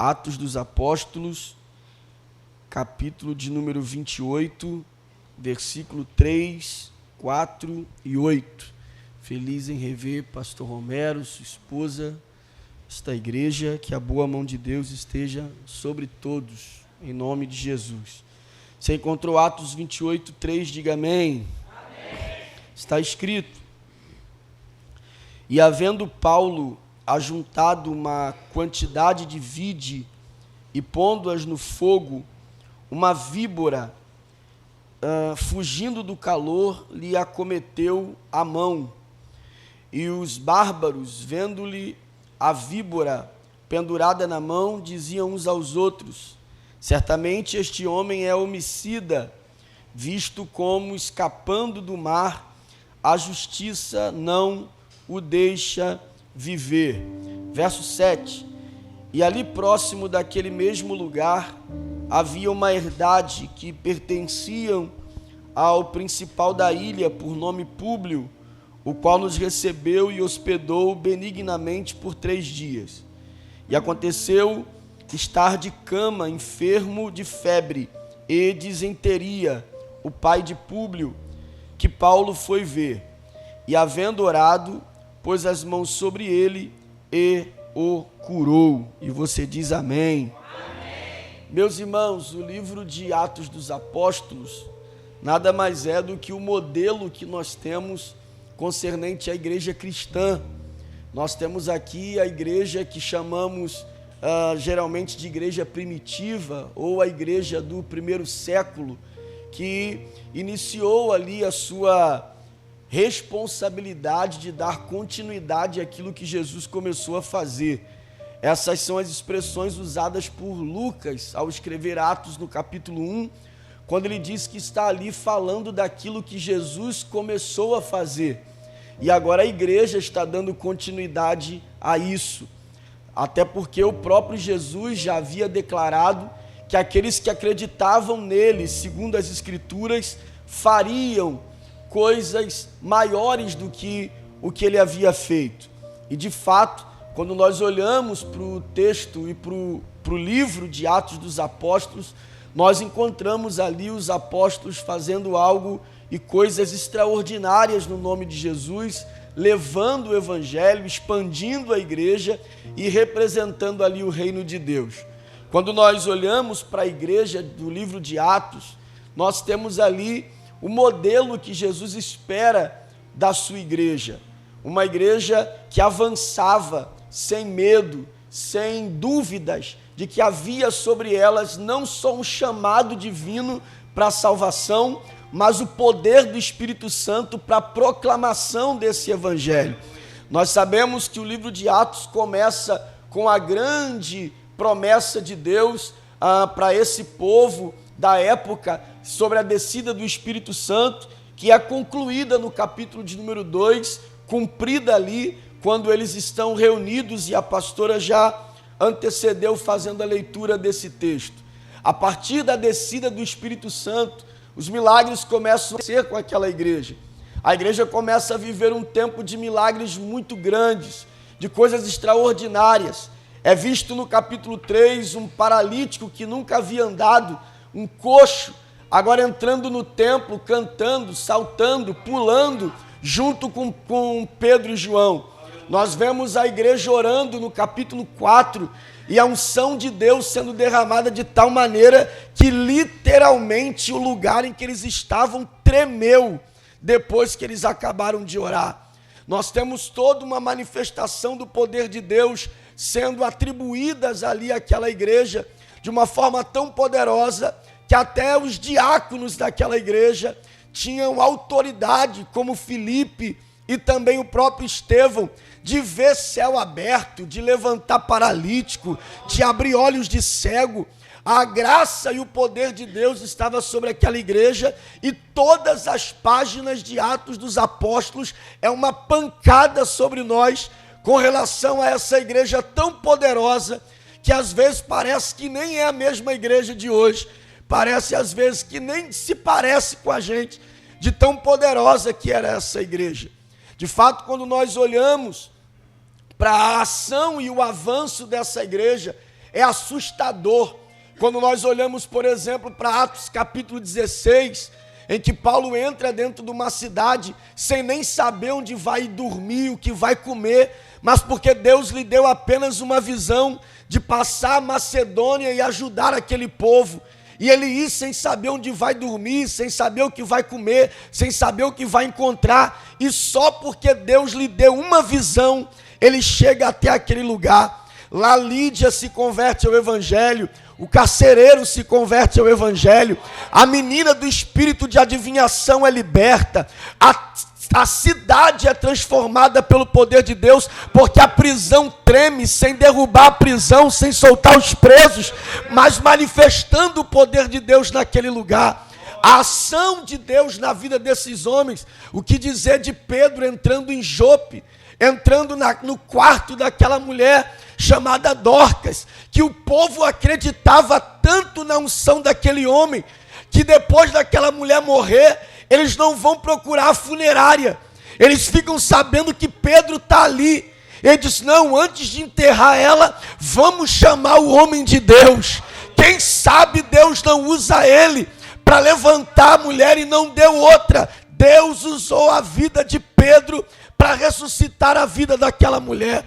Atos dos Apóstolos, capítulo de número 28, versículo 3, 4 e 8. Feliz em rever Pastor Romero, sua esposa, esta igreja, que a boa mão de Deus esteja sobre todos, em nome de Jesus. Você encontrou Atos 28, 3, diga amém. Amém. Está escrito: e havendo Paulo ajuntado uma quantidade de vide e pondo-as no fogo, uma víbora, fugindo do calor, lhe acometeu a mão. E os bárbaros, vendo-lhe a víbora pendurada na mão, diziam uns aos outros: certamente este homem é homicida, visto como, escapando do mar, a justiça não o deixa viver. Verso 7. E ali próximo daquele mesmo lugar havia uma herdade que pertenciam ao principal da ilha, por nome Públio, o qual nos recebeu e hospedou benignamente por 3 dias. E aconteceu estar de cama, enfermo de febre e disenteria, o pai de Públio, que Paulo foi ver, e havendo orado, pôs as mãos sobre ele e o curou. E você diz amém. Amém. Meus irmãos, o livro de Atos dos Apóstolos nada mais é do que o modelo que nós temos concernente à igreja cristã. Nós temos aqui a igreja que chamamos geralmente de igreja primitiva, ou a igreja do primeiro século, que iniciou ali a sua responsabilidade de dar continuidade àquilo que Jesus começou a fazer. Essas são as expressões usadas por Lucas ao escrever Atos no capítulo 1, quando ele diz que está ali falando daquilo que Jesus começou a fazer. E agora a igreja está dando continuidade a isso. Até porque o próprio Jesus já havia declarado que aqueles que acreditavam nele, segundo as Escrituras, fariam coisas maiores do que o que ele havia feito. E de fato, quando nós olhamos para o texto e para o livro de Atos dos Apóstolos, nós encontramos ali os apóstolos fazendo algo e coisas extraordinárias no nome de Jesus, levando o evangelho, expandindo a igreja e representando ali o reino de Deus. Quando nós olhamos para a igreja do livro de Atos, nós temos ali o modelo que Jesus espera da sua igreja. Uma igreja que avançava sem medo, sem dúvidas de que havia sobre elas não só um chamado divino para a salvação, mas o poder do Espírito Santo para a proclamação desse evangelho. Nós sabemos que o livro de Atos começa com a grande promessa de Deus para esse povo da época sobre a descida do Espírito Santo, que é concluída no capítulo de número 2, cumprida ali quando eles estão reunidos, e a pastora já antecedeu fazendo a leitura desse texto. A partir da descida do Espírito Santo, os milagres começam a ser com aquela igreja. A igreja começa a viver um tempo de milagres muito grandes, de coisas extraordinárias. É visto no capítulo 3 um paralítico que nunca havia andado, um coxo, agora entrando no templo, cantando, saltando, pulando, junto com Pedro e João. Nós vemos a igreja orando no capítulo 4, e a unção de Deus sendo derramada de tal maneira que literalmente o lugar em que eles estavam tremeu, depois que eles acabaram de orar. Nós temos toda uma manifestação do poder de Deus sendo atribuídas ali àquela igreja, de uma forma tão poderosa, que até os diáconos daquela igreja tinham autoridade, como Filipe e também o próprio Estevão, de ver céu aberto, de levantar paralítico, de abrir olhos de cego. A graça e o poder de Deus estava sobre aquela igreja, e todas as páginas de Atos dos Apóstolos é uma pancada sobre nós com relação a essa igreja tão poderosa, que às vezes parece que nem é a mesma igreja de hoje, parece às vezes que nem se parece com a gente, de tão poderosa que era essa igreja. De fato, quando nós olhamos para a ação e o avanço dessa igreja, é assustador. Quando nós olhamos, por exemplo, para Atos capítulo 16, em que Paulo entra dentro de uma cidade sem nem saber onde vai dormir, o que vai comer, mas porque Deus lhe deu apenas uma visão de passar a Macedônia e ajudar aquele povo. E ele ir sem saber onde vai dormir, sem saber o que vai comer, sem saber o que vai encontrar, e só porque Deus lhe deu uma visão, ele chega até aquele lugar. Lá Lídia se converte ao Evangelho, o carcereiro se converte ao Evangelho, a menina do espírito de adivinhação é liberta, a cidade é transformada pelo poder de Deus, porque a prisão treme sem derrubar a prisão, sem soltar os presos, mas manifestando o poder de Deus naquele lugar. A ação de Deus na vida desses homens. O que dizer de Pedro entrando em Jope, entrando no quarto daquela mulher chamada Dorcas, que o povo acreditava tanto na unção daquele homem, que depois daquela mulher morrer, eles não vão procurar a funerária, eles ficam sabendo que Pedro está ali. Ele diz: não, antes de enterrar ela, vamos chamar o homem de Deus. Quem sabe Deus não usa ele para levantar a mulher e não deu outra. Deus usou a vida de Pedro para ressuscitar a vida daquela mulher.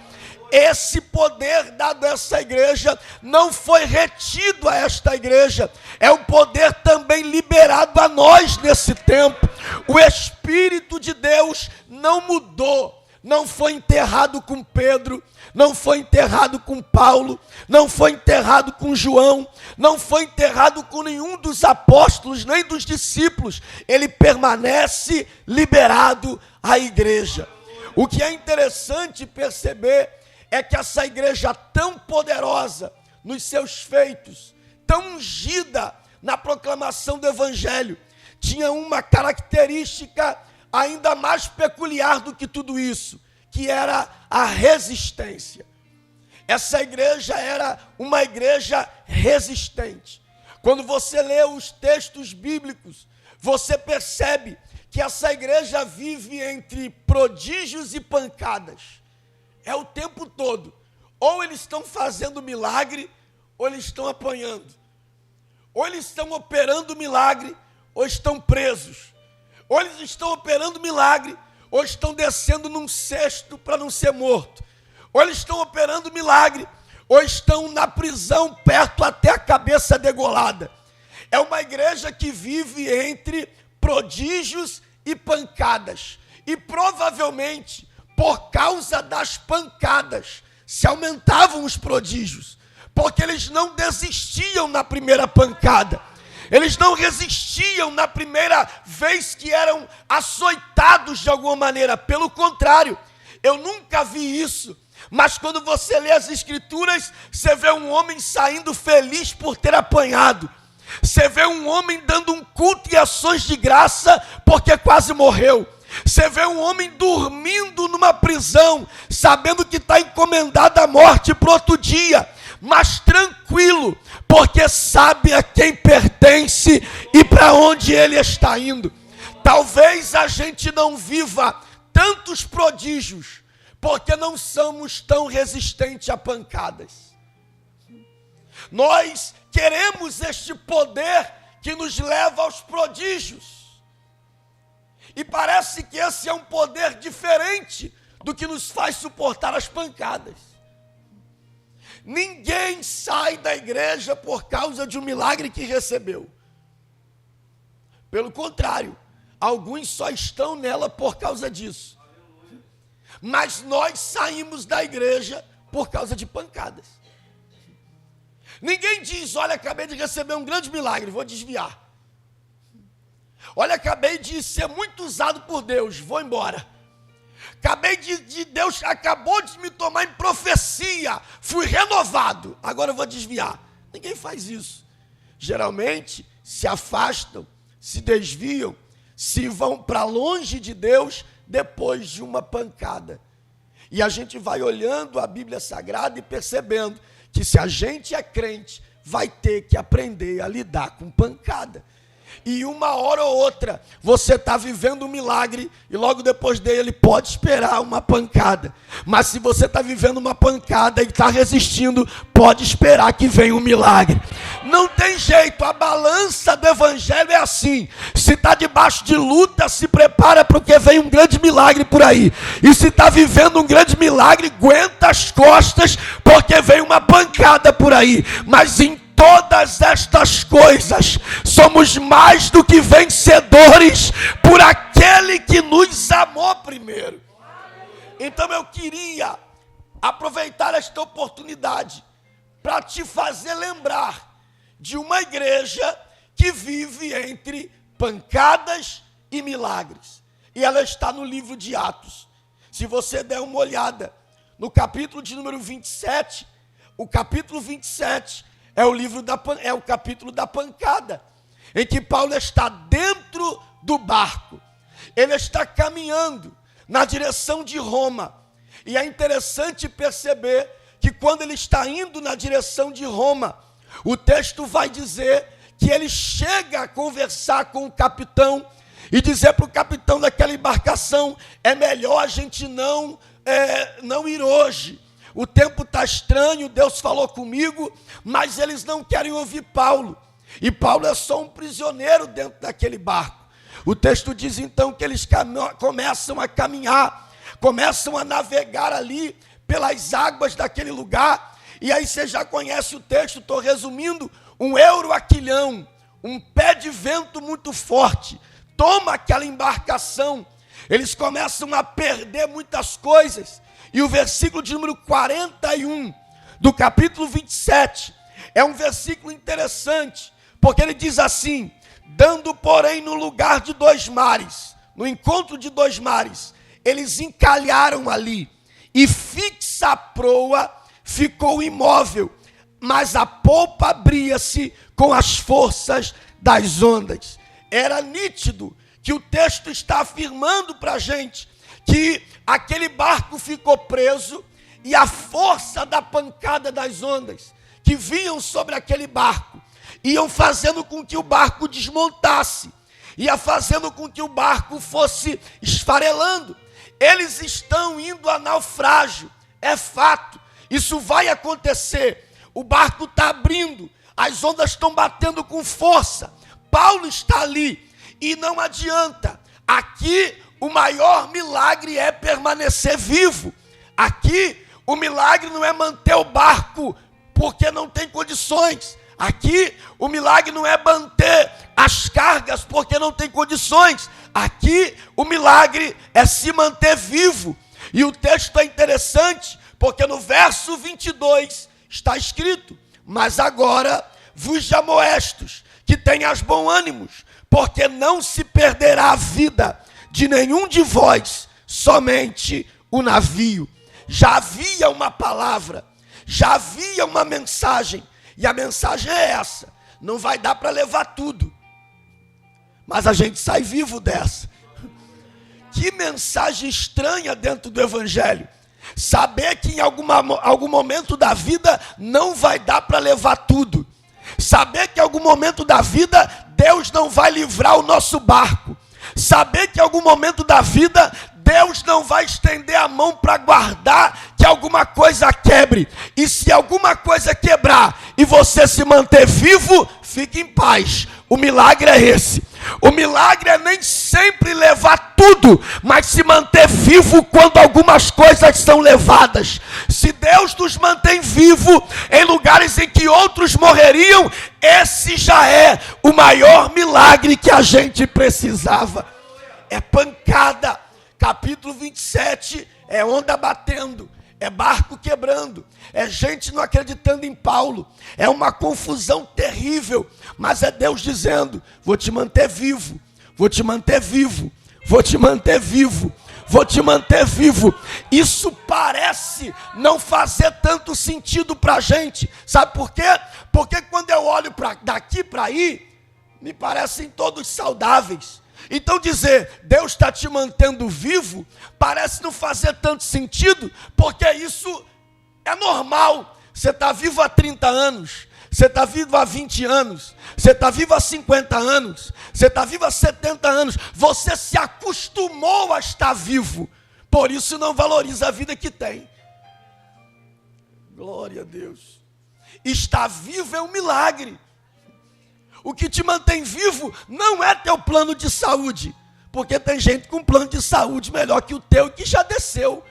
Esse poder dado a essa igreja não foi retido a esta igreja, é um poder também liberado a nós nesse tempo. O Espírito de Deus não mudou, não foi enterrado com Pedro, não foi enterrado com Paulo, não foi enterrado com João, não foi enterrado com nenhum dos apóstolos, nem dos discípulos. Ele permanece liberado à igreja. O que é interessante perceber é que essa igreja tão poderosa nos seus feitos, tão ungida na proclamação do Evangelho, tinha uma característica ainda mais peculiar do que tudo isso, que era a resistência. Essa igreja era uma igreja resistente. Quando você lê os textos bíblicos, você percebe que essa igreja vive entre prodígios e pancadas. É o tempo todo. Ou eles estão fazendo milagre, ou eles estão apanhando. Ou eles estão operando milagre, ou estão presos. Ou eles estão operando milagre, ou estão descendo num cesto para não ser morto. Ou eles estão operando milagre, ou estão na prisão perto até a cabeça degolada. É uma igreja que vive entre prodígios e pancadas. E provavelmente, por causa das pancadas, se aumentavam os prodígios, porque eles não desistiam na primeira pancada, eles não resistiam na primeira vez que eram açoitados de alguma maneira. Pelo contrário, eu nunca vi isso, mas quando você lê as Escrituras, você vê um homem saindo feliz por ter apanhado, você vê um homem dando um culto e ações de graça porque quase morreu. Você vê um homem dormindo numa prisão, sabendo que está encomendada a morte para outro dia, mas tranquilo, porque sabe a quem pertence e para onde ele está indo. Talvez a gente não viva tantos prodígios, porque não somos tão resistentes a pancadas. Nós queremos este poder que nos leva aos prodígios. E parece que esse é um poder diferente do que nos faz suportar as pancadas. Ninguém sai da igreja por causa de um milagre que recebeu. Pelo contrário, alguns só estão nela por causa disso. Mas nós saímos da igreja por causa de pancadas. Ninguém diz: olha, acabei de receber um grande milagre, vou desviar. Olha, acabei de ser muito usado por Deus, vou embora. Deus acabou de me tomar em profecia, fui renovado, agora eu vou desviar. Ninguém faz isso. Geralmente se afastam, se desviam, se vão para longe de Deus depois de uma pancada. E a gente vai olhando a Bíblia Sagrada e percebendo que se a gente é crente, vai ter que aprender a lidar com pancada. E uma hora ou outra, você está vivendo um milagre e logo depois dele ele pode esperar uma pancada. Mas se você está vivendo uma pancada e está resistindo, pode esperar que venha um milagre. Não tem jeito, a balança do evangelho é assim. Se está debaixo de luta, se prepara porque vem um grande milagre por aí. E se está vivendo um grande milagre, aguenta as costas porque vem uma pancada por aí. Mas em todas estas coisas, somos mais do que vencedores por aquele que nos amou primeiro. Então eu queria aproveitar esta oportunidade para te fazer lembrar de uma igreja que vive entre pancadas e milagres. E ela está no livro de Atos. Se você der uma olhada no capítulo de número 27, o capítulo 27 é o capítulo da pancada, em que Paulo está dentro do barco. Ele está caminhando na direção de Roma. E é interessante perceber que quando ele está indo na direção de Roma, o texto vai dizer que ele chega a conversar com o capitão e dizer para o capitão daquela embarcação: é melhor a gente não ir hoje. O tempo está estranho, Deus falou comigo, mas eles não querem ouvir Paulo. E Paulo é só um prisioneiro dentro daquele barco. O texto diz então que eles começam a caminhar, começam a navegar ali pelas águas daquele lugar. E aí você já conhece o texto, estou resumindo: um euroaquilhão, um pé de vento muito forte, toma aquela embarcação. Eles começam a perder muitas coisas. E o versículo de número 41 do capítulo 27 é um versículo interessante, porque ele diz assim: dando, porém, no lugar de dois mares, no encontro de dois mares, eles encalharam ali, e fixa a proa ficou imóvel, mas a polpa abria-se com as forças das ondas. Era nítido que o texto está afirmando para a gente que aquele barco ficou preso e a força da pancada das ondas que vinham sobre aquele barco iam fazendo com que o barco desmontasse, ia fazendo com que o barco fosse esfarelando. Eles estão indo a naufrágio, é fato, isso vai acontecer. O barco está abrindo, as ondas estão batendo com força. Paulo está ali e não adianta. Aqui o maior milagre é permanecer vivo. Aqui o milagre não é manter o barco porque não tem condições. Aqui o milagre não é manter as cargas porque não tem condições. Aqui o milagre é se manter vivo. E o texto é interessante porque no verso 22 está escrito: mas agora vos amoestos, que tenhas bom ânimo, porque não se perderá a vida de nenhum de vós, somente o navio. Já havia uma palavra, já havia uma mensagem, e a mensagem é essa: não vai dar para levar tudo, mas a gente sai vivo dessa. Que mensagem estranha dentro do evangelho, saber que em algum momento da vida não vai dar para levar tudo, saber que em algum momento da vida Deus não vai livrar o nosso barco, saber que em algum momento da vida Deus não vai estender a mão para guardar que alguma coisa quebre. E se alguma coisa quebrar e você se manter vivo, fique em paz. O milagre é esse. O milagre é nem sempre levar tudo, mas se manter vivo quando algumas coisas são levadas. Se Deus nos mantém vivo em lugares em que outros morreriam, esse já é o maior milagre que a gente precisava. É pancada. Capítulo 27 é onda batendo, é barco quebrando, é gente não acreditando em Paulo, é uma confusão terrível, mas é Deus dizendo: vou te manter vivo, vou te manter vivo, vou te manter vivo, vou te manter vivo. Isso parece não fazer tanto sentido para a gente, sabe por quê? Porque quando eu olho daqui para aí, me parecem todos saudáveis. Então dizer, Deus está te mantendo vivo, parece não fazer tanto sentido, porque isso é normal. Você está vivo há 30 anos, você está vivo há 20 anos, você está vivo há 50 anos, você está vivo há 70 anos, você se acostumou a estar vivo, por isso não valoriza a vida que tem. Glória a Deus. Estar vivo é um milagre. O que te mantém vivo não é teu plano de saúde, porque tem gente com plano de saúde melhor que o teu que já desceu.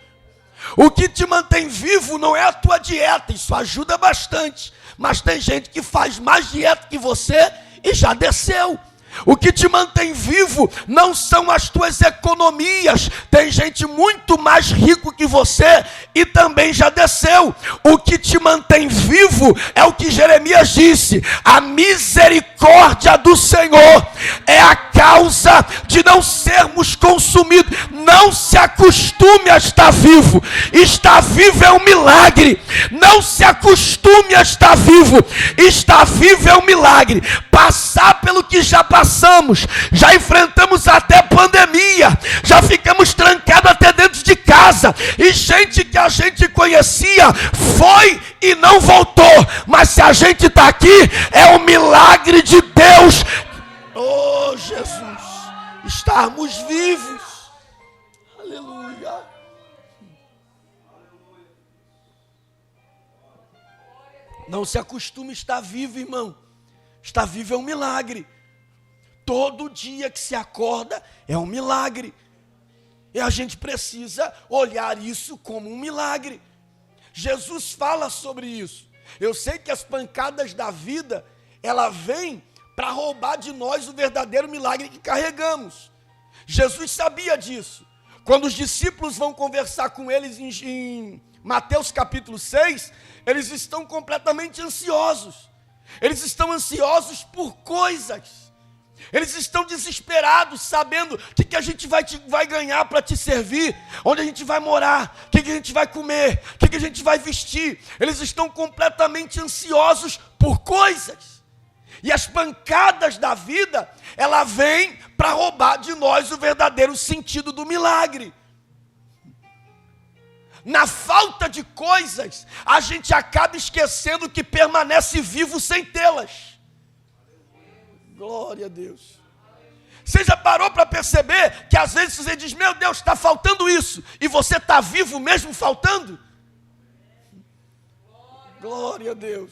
O que te mantém vivo não é a tua dieta, isso ajuda bastante, mas tem gente que faz mais dieta que você e já desceu. O que te mantém vivo não são as tuas economias. Tem gente muito mais rico que você e também já desceu. O que te mantém vivo é o que Jeremias disse: a misericórdia do Senhor é a causa de não sermos consumidos. Não se acostume a estar vivo. Estar vivo é um milagre. Não se acostume a estar vivo. Estar vivo é um milagre. Passar pelo que já passamos, já enfrentamos até pandemia, já ficamos trancados até dentro de casa, e gente que a gente conhecia foi e não voltou, mas se a gente está aqui, é um milagre de Deus. Oh Jesus, estarmos vivos, aleluia. Não se acostume a estar vivo, irmão. Estar vivo é um milagre. Todo dia que se acorda é um milagre. E a gente precisa olhar isso como um milagre. Jesus fala sobre isso. Eu sei que as pancadas da vida, ela vem para roubar de nós o verdadeiro milagre que carregamos. Jesus sabia disso. Quando os discípulos vão conversar com eles em Mateus capítulo 6, eles estão completamente ansiosos. Eles estão ansiosos por coisas. Eles estão desesperados, sabendo o que a gente vai ganhar para te servir, onde a gente vai morar, o que a gente vai comer, o que a gente vai vestir. Eles estão completamente ansiosos por coisas. E as pancadas da vida, ela vem para roubar de nós o verdadeiro sentido do milagre. Na falta de coisas, a gente acaba esquecendo que permanece vivo sem tê-las. Glória a Deus. Você já parou para perceber que às vezes você diz: meu Deus, está faltando isso, e você está vivo mesmo faltando? Glória a Deus.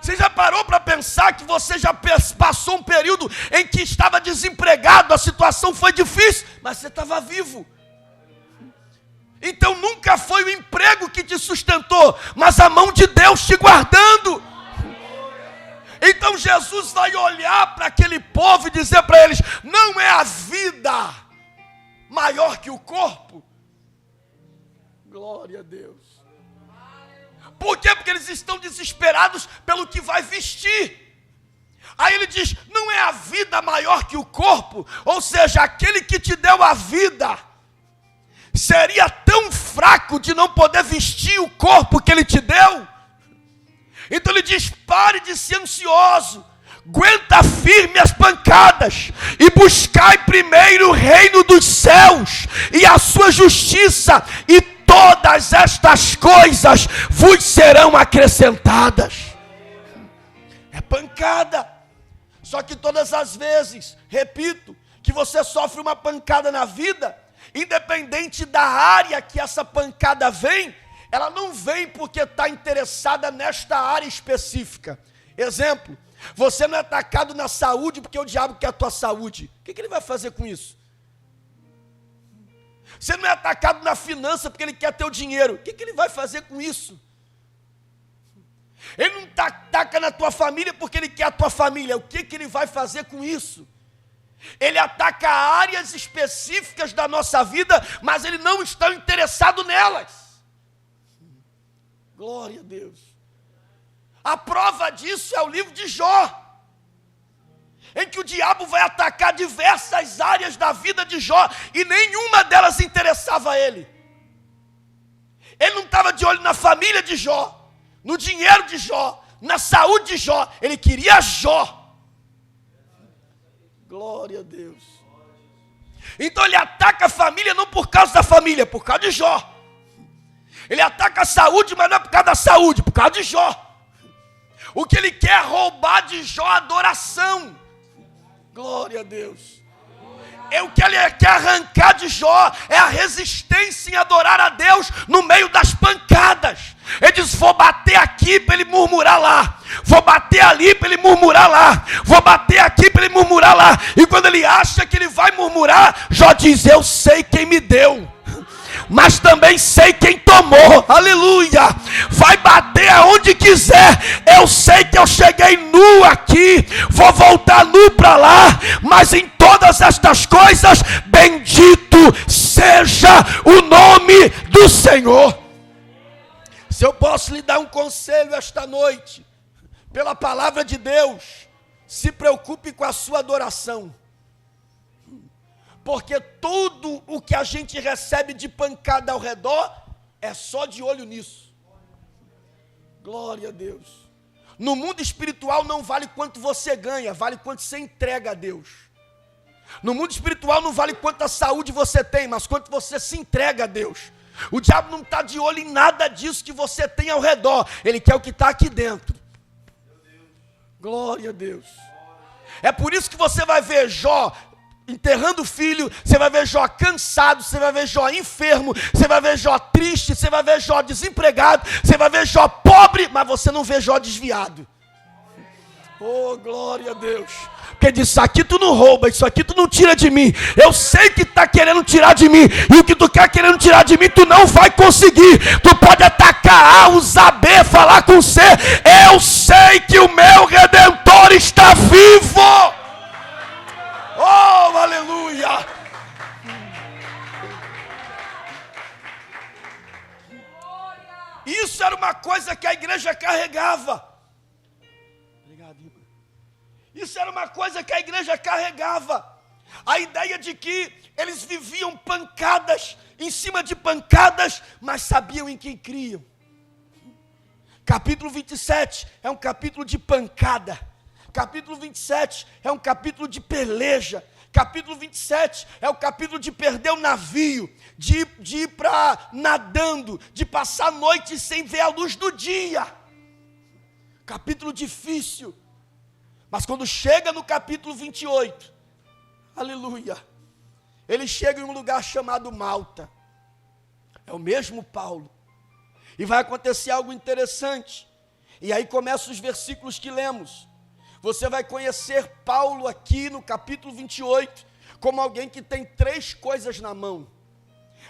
Você já parou para pensar que você já passou um período em que estava desempregado, a situação foi difícil, mas você estava vivo? Então nunca foi o emprego que te sustentou, mas a mão de Deus te guardando. Então Jesus vai olhar para aquele povo e dizer para eles: não é a vida maior que o corpo? Glória a Deus. Por quê? Porque eles estão desesperados pelo que vai vestir. Aí ele diz: não é a vida maior que o corpo? Ou seja, aquele que te deu a vida seria tão fraco de não poder vestir o corpo que ele te deu? Então ele diz: pare de ser ansioso, aguenta firme as pancadas e buscai primeiro o reino dos céus e a sua justiça, e todas estas coisas vos serão acrescentadas. É pancada. Só que todas as vezes, repito, que você sofre uma pancada na vida, independente da área que essa pancada vem, ela não vem porque está interessada nesta área específica. Exemplo, você não é atacado na saúde porque o diabo quer a tua saúde. O que ele vai fazer com isso? Você não é atacado na finança porque ele quer teu dinheiro. O que ele vai fazer com isso? Ele não ataca na tua família porque ele quer a tua família. O que ele vai fazer com isso? Ele ataca áreas específicas da nossa vida, mas ele não está interessado nelas. Glória a Deus. A prova disso é o livro de Jó, em que o diabo vai atacar diversas áreas da vida de Jó, e nenhuma delas interessava a ele. Ele não estava de olho na família de Jó, no dinheiro de Jó, na saúde de Jó. Ele queria Jó. Glória a Deus. Então ele ataca a família não por causa da família, por causa de Jó. Ele ataca a saúde, mas não é por causa da saúde, por causa de Jó. O que ele quer é roubar de Jó a adoração. Glória a Deus. O que ele quer arrancar de Jó é a resistência em adorar a Deus no meio das pancadas. Ele diz: vou bater aqui para ele murmurar lá, vou bater ali para ele murmurar lá, vou bater aqui para ele murmurar lá. E quando ele acha que ele vai murmurar, Jó diz: eu sei quem me deu, mas também sei quem tomou. Aleluia. Vai bater aonde quiser, eu sei que eu cheguei nu aqui, vou voltar nu para lá, mas em todas estas coisas, bendito seja o nome do Senhor. Se eu posso lhe dar um conselho esta noite, pela palavra de Deus, se preocupe com a sua adoração. Porque tudo o que a gente recebe de pancada ao redor é só de olho nisso. Glória a Deus. No mundo espiritual não vale quanto você ganha, vale quanto você entrega a Deus. No mundo espiritual não vale quanta saúde você tem, mas quanto você se entrega a Deus. O diabo não está de olho em nada disso que você tem ao redor, ele quer o que está aqui dentro. Glória a Deus. É por isso que você vai ver Jó enterrando o filho, você vai ver Jó cansado, você vai ver Jó enfermo, você vai ver Jó triste, você vai ver Jó desempregado, você vai ver Jó pobre, mas você não vê Jó desviado. Oh, glória a Deus. Porque diz: isso aqui tu não rouba, isso aqui tu não tira de mim. Eu sei que está querendo tirar de mim, e o que tu quer querendo tirar de mim, tu não vai conseguir. Tu pode atacar A, usar B, falar com C. Eu sei que o meu Redentor está vivo. Oh, aleluia! Isso era uma coisa que a igreja carregava. Obrigado, irmão. Isso era uma coisa que a igreja carregava. A ideia de que eles viviam pancadas em cima de pancadas, mas sabiam em quem criam. Capítulo 27 é um capítulo de pancada. Capítulo 27 é um capítulo de peleja. Capítulo 27 é o capítulo de perder o navio, de ir para nadando, de passar a noite sem ver a luz do dia. Capítulo difícil. Mas quando chega no capítulo 28, aleluia, ele chega em um lugar chamado Malta. É o mesmo Paulo. E vai acontecer algo interessante. E aí começam os versículos que lemos. Você vai conhecer Paulo aqui no capítulo 28 como alguém que tem 3 coisas na mão.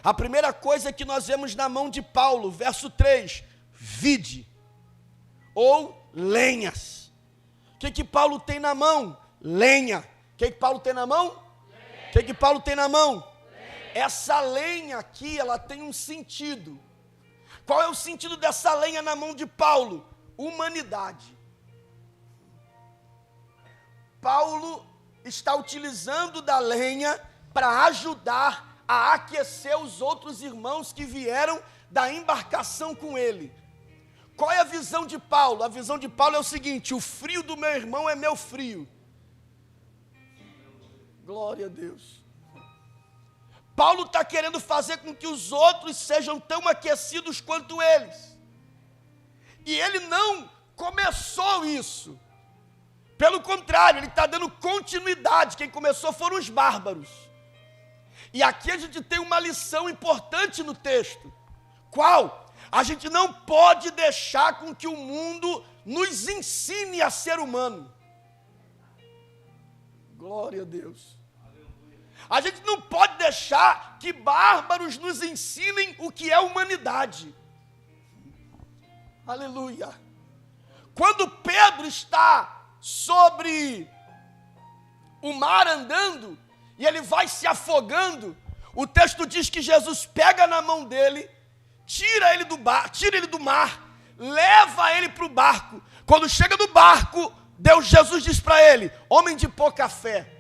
A primeira coisa que nós vemos na mão de Paulo, verso 3, vide, ou lenhas. O que Paulo tem na mão? Lenha. O que Paulo tem na mão? O que Paulo tem na mão? Lenha. Essa lenha aqui, ela tem um sentido. Qual é o sentido dessa lenha na mão de Paulo? Humanidade. Paulo está utilizando da lenha para ajudar a aquecer os outros irmãos que vieram da embarcação com ele. Qual é a visão de Paulo? A visão de Paulo é o seguinte: o frio do meu irmão é meu frio. Glória a Deus. Paulo está querendo fazer com que os outros sejam tão aquecidos quanto eles. E ele não começou isso. Pelo contrário, ele está dando continuidade. Quem começou foram os bárbaros. E aqui a gente tem uma lição importante no texto. Qual? A gente não pode deixar com que o mundo nos ensine a ser humano. Glória a Deus. A gente não pode deixar que bárbaros nos ensinem o que é humanidade. Aleluia. Quando Pedro está sobre o mar andando, e ele vai se afogando, o texto diz que Jesus pega na mão dele, tira ele do mar, leva ele para o barco. Quando chega no barco, Jesus diz para ele: homem de pouca fé.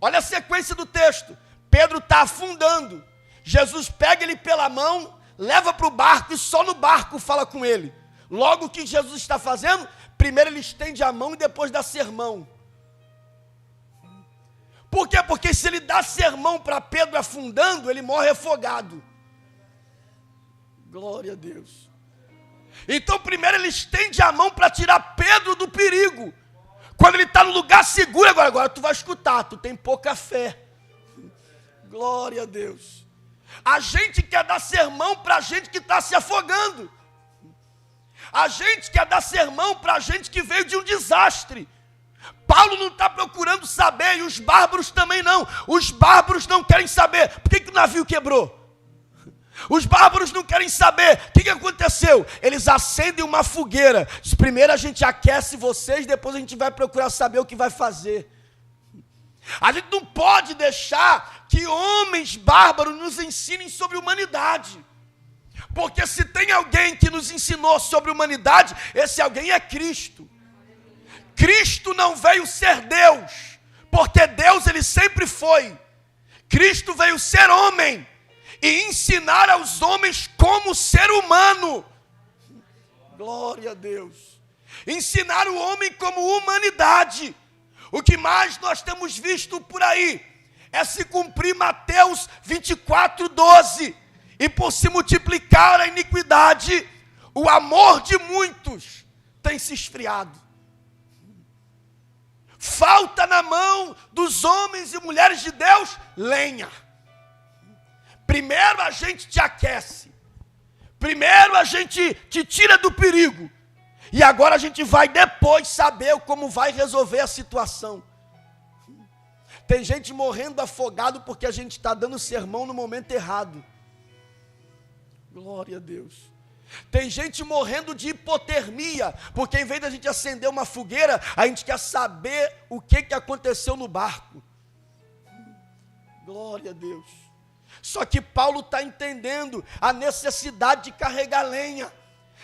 Olha a sequência do texto. Pedro está afundando, Jesus pega ele pela mão, leva para o barco, e só no barco fala com ele. Logo, o que Jesus está fazendo? Primeiro ele estende a mão e depois dá sermão. Por quê? Porque se ele dá sermão para Pedro afundando, ele morre afogado. Glória a Deus. Então primeiro ele estende a mão para tirar Pedro do perigo. Quando ele está no lugar seguro, agora tu vai escutar, tu tem pouca fé. Glória a Deus. A gente quer dar sermão para a gente que está se afogando. A gente quer dar sermão para a gente que veio de um desastre. Paulo não está procurando saber, e os bárbaros também não. Os bárbaros não querem saber por que o navio quebrou. Os bárbaros não querem saber o que aconteceu. Eles acendem uma fogueira. Primeiro a gente aquece vocês, depois a gente vai procurar saber o que vai fazer. A gente não pode deixar que homens bárbaros nos ensinem sobre humanidade. Porque se tem alguém que nos ensinou sobre humanidade, esse alguém é Cristo. Cristo não veio ser Deus, porque Deus ele sempre foi. Cristo veio ser homem e ensinar aos homens como ser humano. Glória a Deus. Ensinar o homem como humanidade. O que mais nós temos visto por aí é se cumprir Mateus 24:12. E por se multiplicar a iniquidade, o amor de muitos tem se esfriado. Falta na mão dos homens e mulheres de Deus lenha. Primeiro a gente te aquece. Primeiro a gente te tira do perigo. E agora a gente vai depois saber como vai resolver a situação. Tem gente morrendo afogado porque a gente está dando sermão no momento errado. Glória a Deus. Tem gente morrendo de hipotermia, porque em vez da gente acender uma fogueira, a gente quer saber o que aconteceu no barco. Glória a Deus. Só que Paulo está entendendo a necessidade de carregar lenha.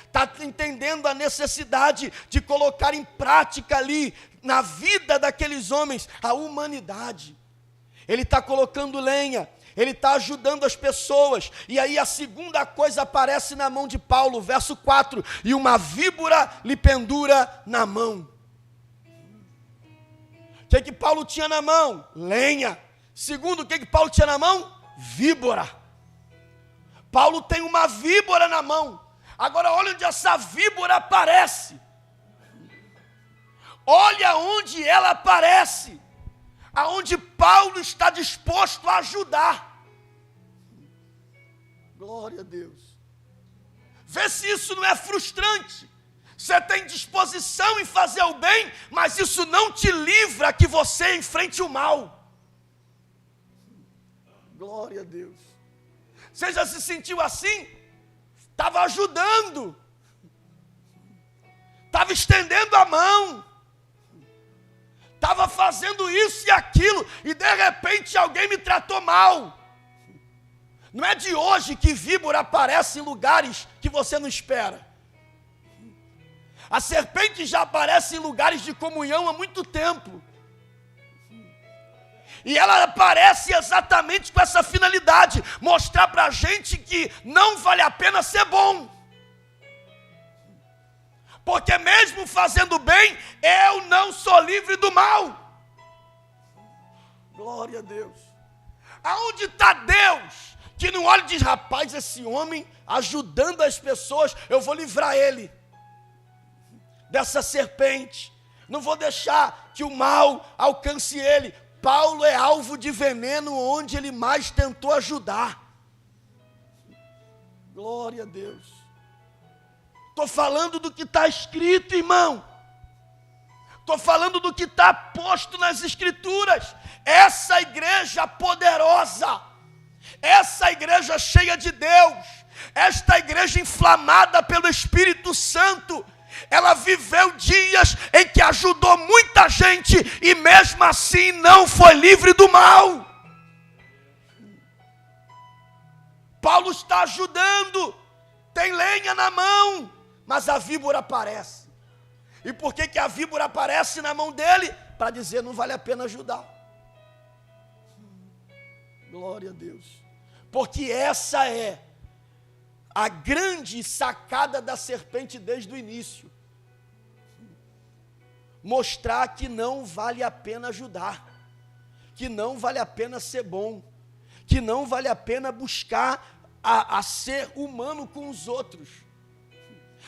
Está entendendo a necessidade de colocar em prática ali, na vida daqueles homens, a humanidade. Ele está colocando lenha. Ele está ajudando as pessoas. E aí a segunda coisa aparece na mão de Paulo, verso 4. E uma víbora lhe pendura na mão. O que Paulo tinha na mão? Lenha. Segundo, o que Paulo tinha na mão? Víbora. Paulo tem uma víbora na mão. Agora olha onde essa víbora aparece. Olha onde ela aparece. Aonde Paulo está disposto a ajudar. Glória a Deus. Vê se isso não é frustrante. Você tem disposição em fazer o bem, mas isso não te livra que você enfrente o mal. Glória a Deus. Você já se sentiu assim? Estava ajudando. Estava estendendo a mão. Estava fazendo isso e aquilo, e de repente alguém me tratou mal. Não é de hoje que víbora aparece em lugares que você não espera. A serpente já aparece em lugares de comunhão há muito tempo. E ela aparece exatamente com essa finalidade, mostrar para a gente que não vale a pena ser bom. Porque mesmo fazendo bem, eu não sou livre do mal. Glória a Deus. Aonde está Deus? Que não olha e diz, rapaz, esse homem ajudando as pessoas, eu vou livrar ele dessa serpente. Não vou deixar que o mal alcance ele. Paulo é alvo de veneno onde ele mais tentou ajudar. Glória a Deus. Estou falando do que está escrito, irmão. Estou falando do que está posto nas Escrituras. Essa igreja poderosa, essa igreja cheia de Deus, esta igreja inflamada pelo Espírito Santo, ela viveu dias em que ajudou muita gente e mesmo assim não foi livre do mal. Paulo está ajudando, tem lenha na mão, mas a víbora aparece. E por que a víbora aparece na mão dele? Para dizer, não vale a pena ajudar. Glória a Deus. Porque essa é a grande sacada da serpente desde o início. Mostrar que não vale a pena ajudar. Que não vale a pena ser bom. Que não vale a pena buscar a ser humano com os outros,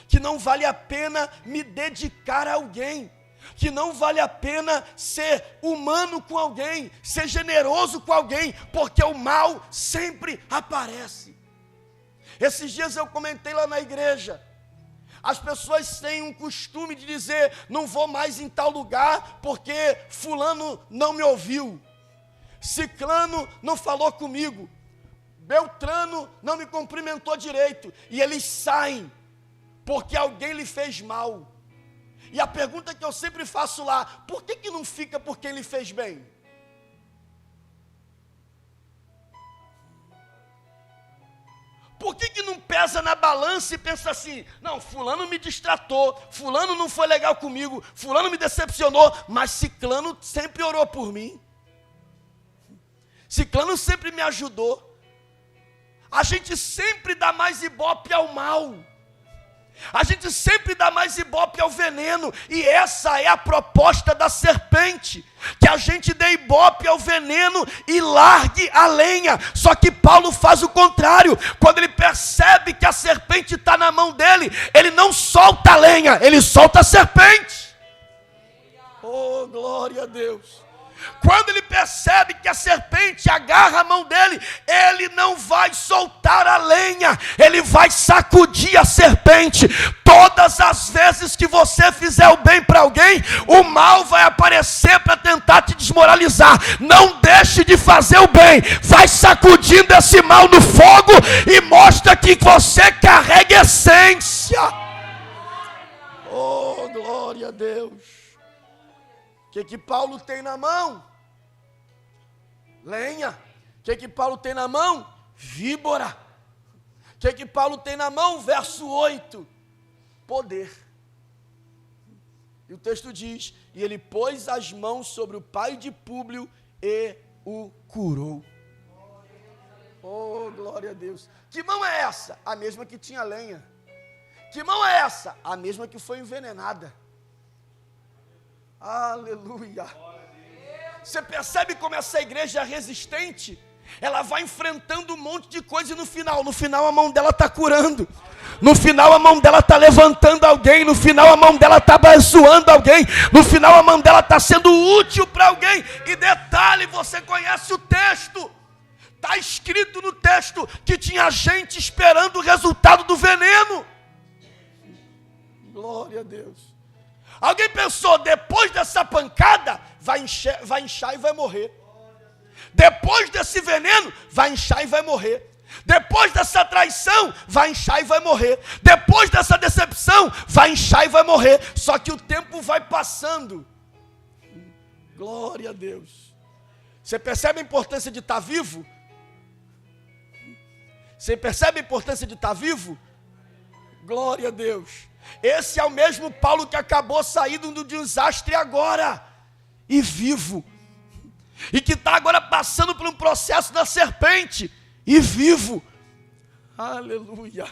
que não vale a pena me dedicar a alguém, que não vale a pena ser humano com alguém, ser generoso com alguém, porque o mal sempre aparece. Esses dias eu comentei lá na igreja, as pessoas têm um costume de dizer, não vou mais em tal lugar, porque fulano não me ouviu, ciclano não falou comigo, Beltrano não me cumprimentou direito, e eles saem, porque alguém lhe fez mal. E a pergunta que eu sempre faço lá, por que não fica por quem lhe fez bem? Por que não pesa na balança e pensa assim, não, fulano me distratou, fulano não foi legal comigo, fulano me decepcionou, mas ciclano sempre orou por mim, ciclano sempre me ajudou. A gente sempre dá mais ibope ao mal, a gente sempre dá mais ibope ao veneno, e essa é a proposta da serpente, que a gente dê ibope ao veneno e largue a lenha. Só que Paulo faz o contrário, quando ele percebe que a serpente está na mão dele, ele não solta a lenha, ele solta a serpente. Oh, glória a Deus! Quando ele percebe que a serpente agarra a mão dele, ele não vai soltar a lenha, ele vai sacudir a serpente. Todas as vezes que você fizer o bem para alguém, o mal vai aparecer para tentar te desmoralizar. Não deixe de fazer o bem, vai sacudindo esse mal no fogo e mostra que você carrega essência. Oh, glória a Deus! O que Paulo tem na mão? Lenha. O que Paulo tem na mão? Víbora. O que Paulo tem na mão? Verso 8. Poder. E o texto diz, e ele pôs as mãos sobre o pai de Públio e o curou. Oh, glória a Deus. Que mão é essa? A mesma que tinha lenha. Que mão é essa? A mesma que foi envenenada. Aleluia. Você percebe como essa igreja é resistente? Ela vai enfrentando um monte de coisa e no final a mão dela está curando. No final a mão dela está levantando alguém. No final a mão dela está abençoando alguém. No final a mão dela está sendo útil para alguém. E detalhe, você conhece o texto. Está escrito no texto que tinha gente esperando o resultado do veneno. Glória a Deus. Alguém pensou, depois dessa pancada, vai inchar e vai morrer. Depois desse veneno, vai inchar e vai morrer. Depois dessa traição, vai inchar e vai morrer. Depois dessa decepção, vai inchar e vai morrer. Só que o tempo vai passando. Glória a Deus. Você percebe a importância de estar vivo? Você percebe a importância de estar vivo? Glória a Deus. Esse é o mesmo Paulo que acabou saindo do desastre agora, e vivo, e que está agora passando por um processo da serpente, e vivo. Aleluia.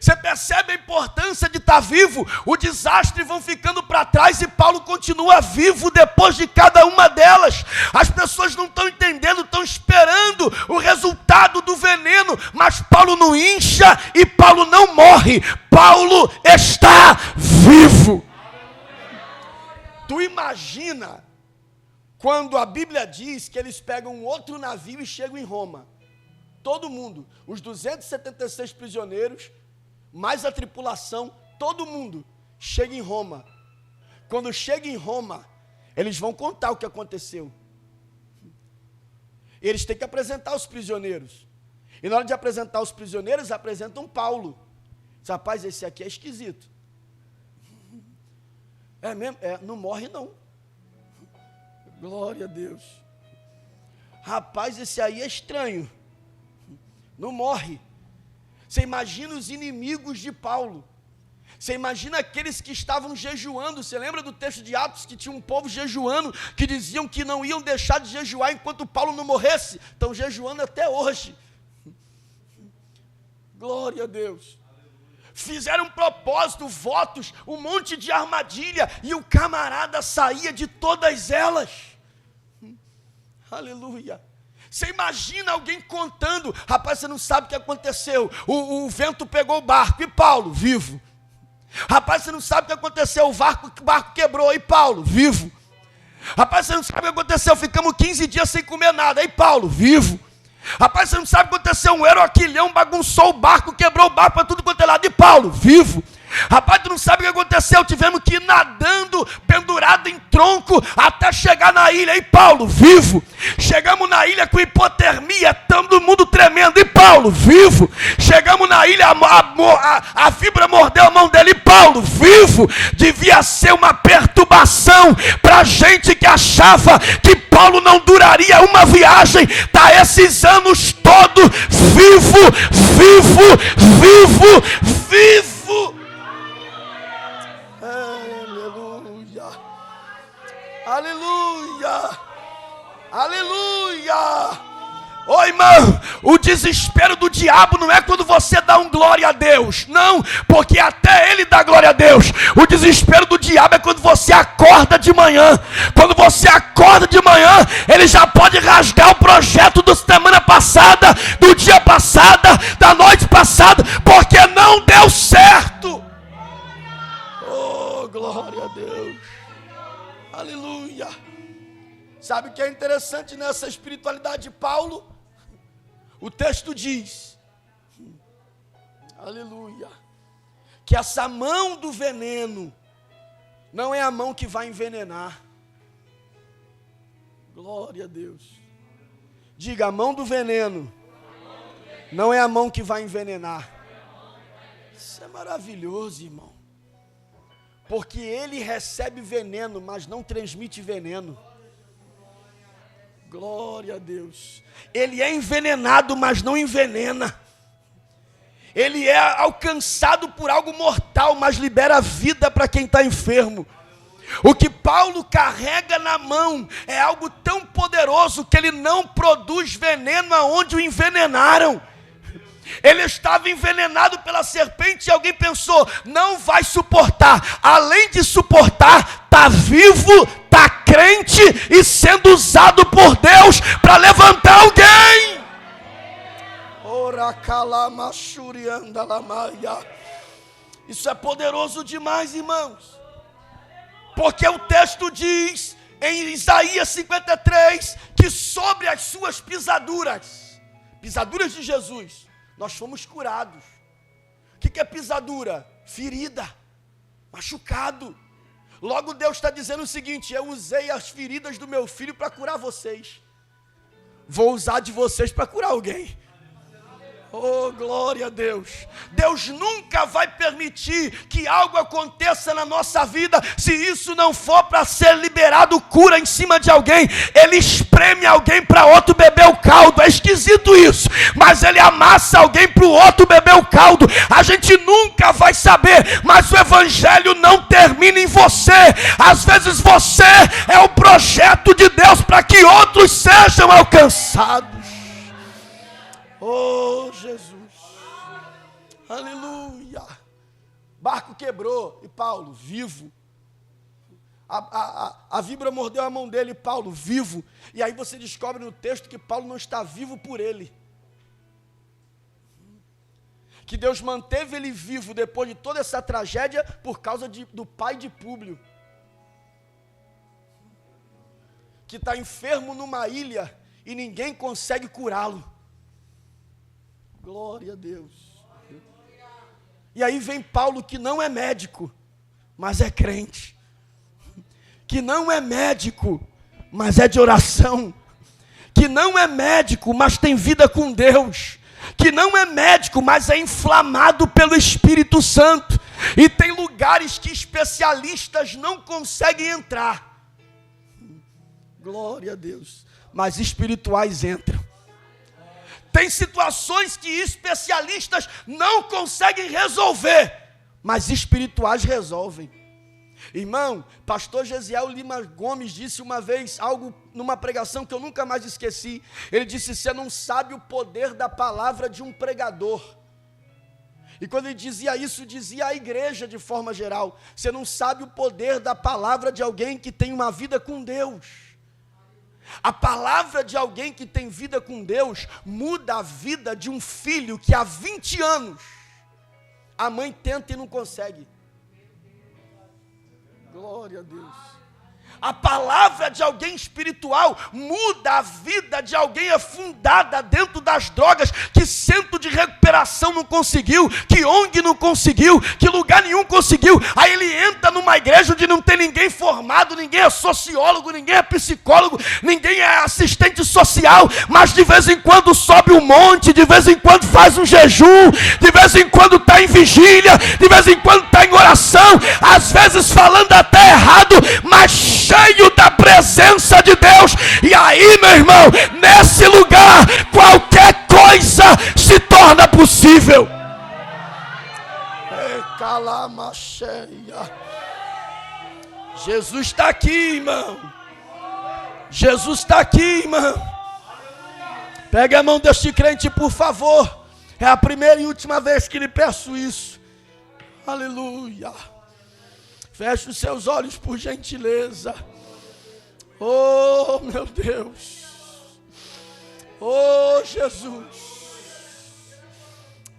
Você percebe a importância de estar vivo? O desastre vão ficando para trás e Paulo continua vivo depois de cada uma delas. As pessoas não estão entendendo, estão esperando o resultado do veneno, mas Paulo não incha e Paulo não morre. Paulo está vivo. Tu imagina quando a Bíblia diz que eles pegam um outro navio e chegam em Roma. Todo mundo, os 276 prisioneiros, mais a tripulação, todo mundo chega em Roma. Quando chega em Roma, eles vão contar o que aconteceu. Eles têm que apresentar os prisioneiros. E na hora de apresentar os prisioneiros, apresentam Paulo. Diz, rapaz, esse aqui é esquisito. É mesmo? É, não morre não. Glória a Deus. Rapaz, esse aí é estranho. Não morre. Você imagina os inimigos de Paulo. Você imagina aqueles que estavam jejuando. Você lembra do texto de Atos que tinha um povo jejuando, que diziam que não iam deixar de jejuar enquanto Paulo não morresse? Estão jejuando até hoje. Glória a Deus. Fizeram propósito, votos, um monte de armadilha, e o camarada saía de todas elas. Aleluia. Você imagina alguém contando, rapaz, você não sabe o que aconteceu, o vento pegou o barco, e Paulo, vivo. Rapaz, você não sabe o que aconteceu, o barco quebrou, e Paulo, vivo. Rapaz, você não sabe o que aconteceu, ficamos 15 dias sem comer nada, e Paulo, vivo. Rapaz, você não sabe o que aconteceu, um Heroquilhão bagunçou o barco, quebrou o barco para tudo quanto é lado, e Paulo, vivo. Rapaz, tu não sabe o que aconteceu, tivemos que ir nadando, pendurado em tronco, até chegar na ilha, e Paulo, vivo. Chegamos na ilha com hipotermia, todo mundo tremendo, e Paulo, vivo. Chegamos na ilha, a víbora mordeu a mão dele, e Paulo, vivo. Devia ser uma perturbação para gente que achava que Paulo não duraria uma viagem, tá esses anos todos vivo. Aleluia, aleluia. Ô irmão, o desespero do diabo não é quando você dá um glória a Deus, não, porque até ele dá glória a Deus. O desespero do diabo é quando você acorda de manhã. Quando você acorda de manhã, ele já pode rasgar o projeto da semana passada, do dia passado, da noite passada, porque não deu certo. Oh, glória a Deus. Aleluia. Sabe o que é interessante nessa espiritualidade de Paulo? O texto diz, aleluia, que essa mão do veneno não é a mão que vai envenenar. Glória a Deus. Diga, a mão do veneno não é a mão que vai envenenar. Isso é maravilhoso, irmão. Porque ele recebe veneno, mas não transmite veneno. Glória a Deus. Ele é envenenado, mas não envenena. Ele é alcançado por algo mortal, mas libera vida para quem está enfermo. O que Paulo carrega na mão é algo tão poderoso que ele não produz veneno aonde o envenenaram. Ele estava envenenado pela serpente e alguém pensou, não vai suportar. Além de suportar, está vivo, está crente e sendo usado por Deus para levantar alguém. Isso é poderoso demais, irmãos. Porque o texto diz em Isaías 53 que sobre as suas pisaduras de Jesus, nós fomos curados. O que é pisadura? Ferida, machucado. Logo Deus está dizendo o seguinte, eu usei as feridas do meu filho para curar vocês. Vou usar de vocês para curar alguém. Oh, glória a Deus. Deus nunca vai permitir que algo aconteça na nossa vida se isso não for para ser liberado cura em cima de alguém. Ele espreme alguém para outro beber o caldo. É esquisito isso, mas ele amassa alguém para o outro beber o caldo. A gente nunca vai saber, mas o evangelho não termina em você. Às vezes você é o projeto de Deus para que outros sejam alcançados. Oh, Jesus, aleluia. Barco quebrou e Paulo, vivo. A víbora mordeu a mão dele e Paulo, vivo. E aí você descobre no texto que Paulo não está vivo por ele. Que Deus manteve ele vivo depois de toda essa tragédia por causa do pai de Públio. Que está enfermo numa ilha e ninguém consegue curá-lo. Glória a Deus. E aí vem Paulo, que não é médico, mas é crente. Que não é médico, mas é de oração. Que não é médico, mas tem vida com Deus. Que não é médico, mas é inflamado pelo Espírito Santo. E tem lugares que especialistas não conseguem entrar. Glória a Deus. Mas espirituais entram. Tem situações que especialistas não conseguem resolver, mas espirituais resolvem. Irmão, pastor Gesiel Lima Gomes disse uma vez algo numa pregação que eu nunca mais esqueci. Ele disse, você não sabe o poder da palavra de um pregador. E quando ele dizia isso, dizia a igreja de forma geral. Você não sabe o poder da palavra de alguém que tem uma vida com Deus. A palavra de alguém que tem vida com Deus muda a vida de um filho que há 20 anos a mãe tenta e não consegue. Glória a Deus. A palavra de alguém espiritual muda a vida de alguém afundada dentro das drogas, que centro de recuperação não conseguiu, que ONG não conseguiu, que lugar nenhum conseguiu. Aí ele entra numa igreja onde não tem ninguém formado, ninguém é sociólogo, ninguém é psicólogo, ninguém é assistente social, mas de vez em quando sobe um monte, de vez em quando faz um jejum, de vez em quando está em vigília, de vez em quando está em oração, às vezes falando até errado, mas cheio da presença de Deus. E aí, meu irmão, nesse lugar qualquer coisa se torna possível. Jesus está aqui, irmão. Jesus está aqui, irmão. Pega a mão deste crente, por favor. É a primeira e última vez que lhe peço isso. Aleluia. Feche os seus olhos, por gentileza. Oh, meu Deus. Oh, Jesus.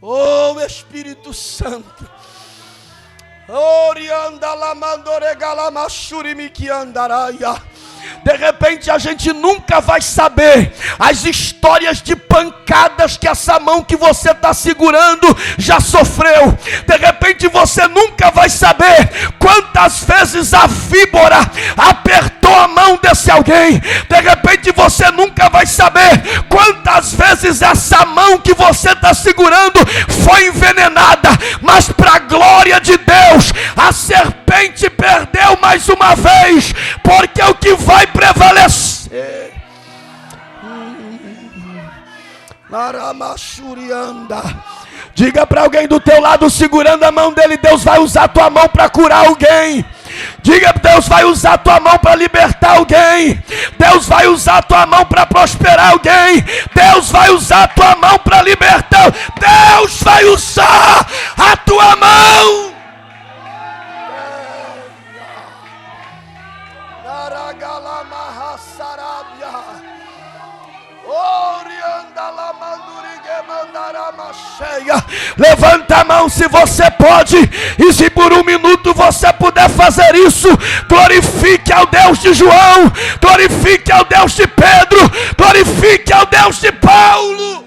Oh, Espírito Santo. De repente a gente nunca vai saber as histórias de pancadas que essa mão que você está segurando já sofreu. De repente você nunca vai saber quantas vezes a víbora apertou a mão desse alguém. De repente você nunca vai saber quantas vezes essa mão que você está segurando foi envenenada. Mas para a glória de Deus, a serpente perdeu mais uma vez, porque o que vai prevalecer. Diga para alguém do teu lado, segurando a mão dele: Deus vai usar a tua mão para curar alguém. Diga: Deus vai usar a tua mão para libertar alguém. Deus vai usar a tua mão para prosperar alguém. Deus vai usar a tua mão para libertar. Deus vai usar a tua mão. Levanta a mão se você pode, e se por um minuto você puder fazer isso, glorifique ao Deus de João, glorifique ao Deus de Pedro, glorifique ao Deus de Paulo.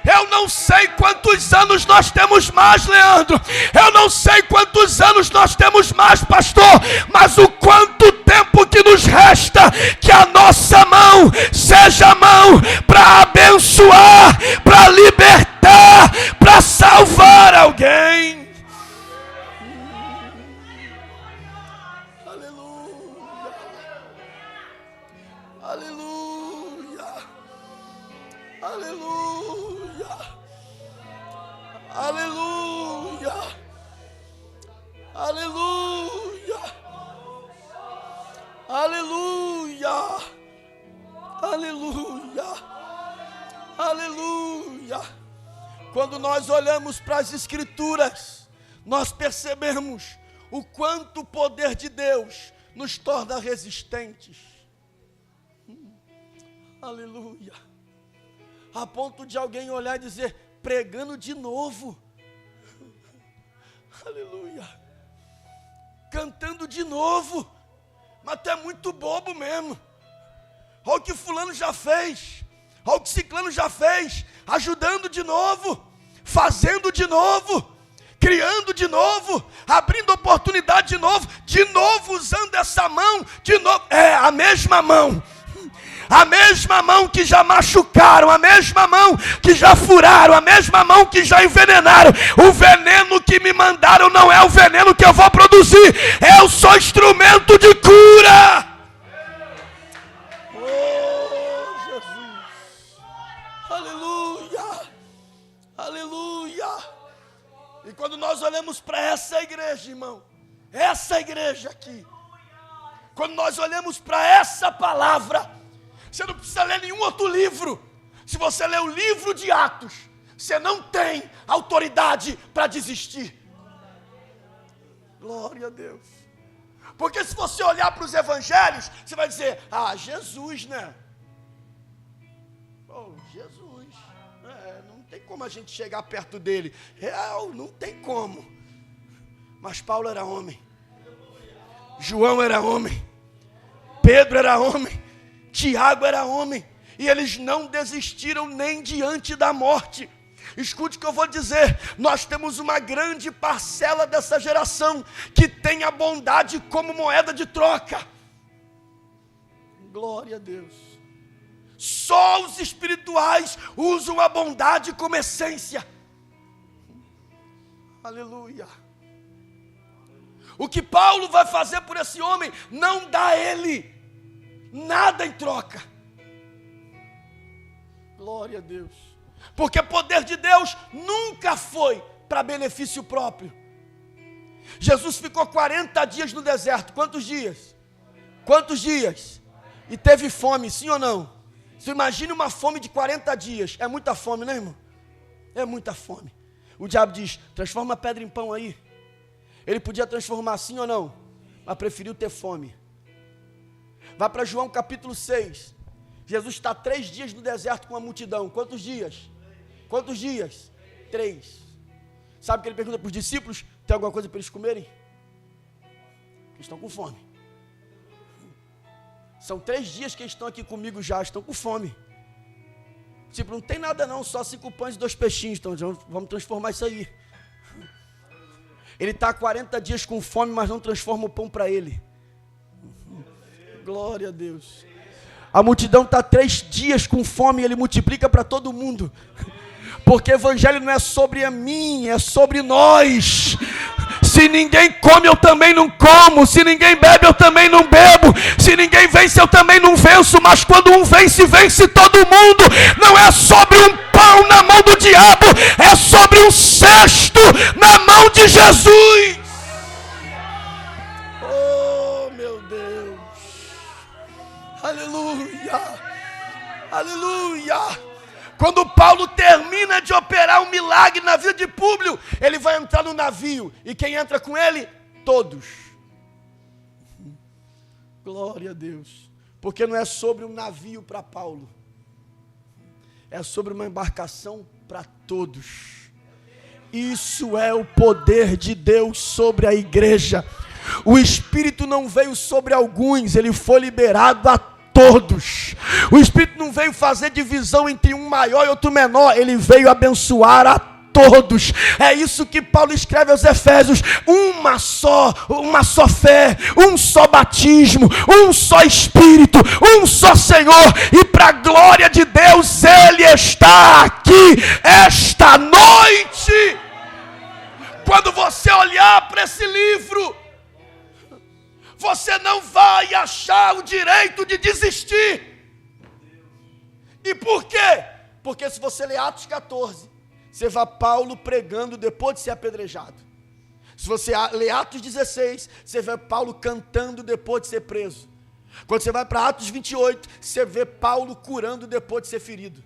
Eu não sei quantos anos nós temos mais, Leandro. Eu não sei quantos anos nós temos mais, pastor. Mas o quanto tempo que nos resta, que a nossa mão seja a mão para abençoar, para libertar, para salvar alguém. Aleluia, aleluia, aleluia, aleluia, aleluia. Quando nós olhamos para as Escrituras, nós percebemos o quanto o poder de Deus nos torna resistentes. Aleluia. A ponto de alguém olhar e dizer: pregando de novo, aleluia, cantando de novo, mas tu é muito bobo mesmo. Olha o que fulano já fez, olha o que ciclano já fez, ajudando de novo, fazendo de novo, criando de novo, abrindo oportunidade de novo usando essa mão, de novo, é a mesma mão. A mesma mão que já machucaram, a mesma mão que já furaram, a mesma mão que já envenenaram. O veneno que me mandaram não é o veneno que eu vou produzir. Eu sou instrumento de cura. Oh, Jesus. Aleluia. Aleluia. E quando nós olhamos para essa igreja, irmão, essa igreja aqui, quando nós olhamos para essa palavra, Você não precisa ler nenhum outro livro. Se você ler o livro de Atos, você não tem autoridade para desistir. Glória a Deus. Porque se você olhar para os evangelhos, você vai dizer, Jesus, né? Jesus. Não tem como a gente chegar perto dele. Não tem como. Mas Paulo era homem. João era homem. Pedro era homem. Tiago era homem. E eles não desistiram nem diante da morte. Escute o que eu vou dizer. Nós temos uma grande parcela dessa geração que tem a bondade como moeda de troca. Glória a Deus. Só os espirituais usam a bondade como essência. Aleluia. O que Paulo vai fazer por esse homem não dá a ele nada em troca. Glória a Deus. Porque o poder de Deus nunca foi para benefício próprio. Jesus ficou 40 dias no deserto. Quantos dias? Quantos dias? E teve fome, sim ou não? Você imagine uma fome de 40 dias. É muita fome, né, irmão? É muita fome. O diabo diz, transforma a pedra em pão aí. Ele podia transformar sim ou não? Mas preferiu ter fome. Vai para João capítulo 6. Jesus está 3 dias no deserto com a multidão. Quantos dias? Quantos dias? 3. Sabe o que ele pergunta para os discípulos? Tem alguma coisa para eles comerem? Eles estão com fome. São 3 dias que eles estão aqui comigo já, estão com fome. Tipo, não tem nada não, só 5 pães e 2 peixinhos. Então vamos transformar isso aí. Ele está há 40 dias com fome, mas não transforma o pão para ele. Glória a Deus. A multidão está 3 dias com fome e ele multiplica para todo mundo. Porque o evangelho não é sobre a mim, é sobre nós. Se ninguém come, eu também não como. Se ninguém bebe, eu também não bebo. Se ninguém vence, eu também não venço. Mas quando um vence, vence todo mundo. Não é sobre um pão na mão do diabo, é sobre um cesto na mão de Jesus. Oh, meu Deus. Aleluia. Aleluia. Quando Paulo termina de operar um milagre na vida de Públio, ele vai entrar no navio. E quem entra com ele? Todos. Glória a Deus. Porque não é sobre um navio para Paulo. É sobre uma embarcação para todos. Isso é o poder de Deus sobre a igreja. O Espírito não veio sobre alguns, ele foi liberado a todos. O Espírito não veio fazer divisão entre um maior e outro menor, ele veio abençoar a todos. É isso que Paulo escreve aos Efésios: uma só fé, um só batismo, um só Espírito, um só Senhor, e para a glória de Deus ele está aqui esta noite. Quando você olhar para esse livro, você não vai achar o direito de desistir. E por quê? Porque se você ler Atos 14, você vai Paulo pregando depois de ser apedrejado. Se você ler Atos 16, você vê Paulo cantando depois de ser preso. Quando você vai para Atos 28, você vê Paulo curando depois de ser ferido.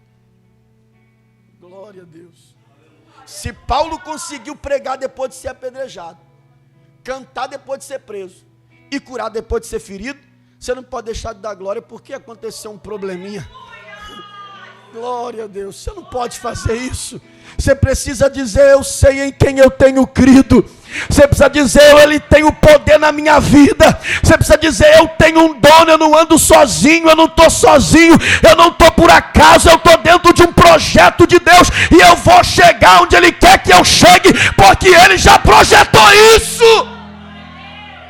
Glória a Deus. Se Paulo conseguiu pregar depois de ser apedrejado, cantar depois de ser preso e curar depois de ser ferido, você não pode deixar de dar glória porque aconteceu um probleminha. Glória a Deus, você não pode fazer isso. Você precisa dizer: eu sei em quem eu tenho crido. Você precisa dizer: ele tem o poder na minha vida. Você precisa dizer: eu tenho um dono, eu não ando sozinho, eu não estou sozinho, eu não estou por acaso, eu estou dentro de um projeto de Deus e eu vou chegar onde ele quer que eu chegue, porque ele já projetou isso.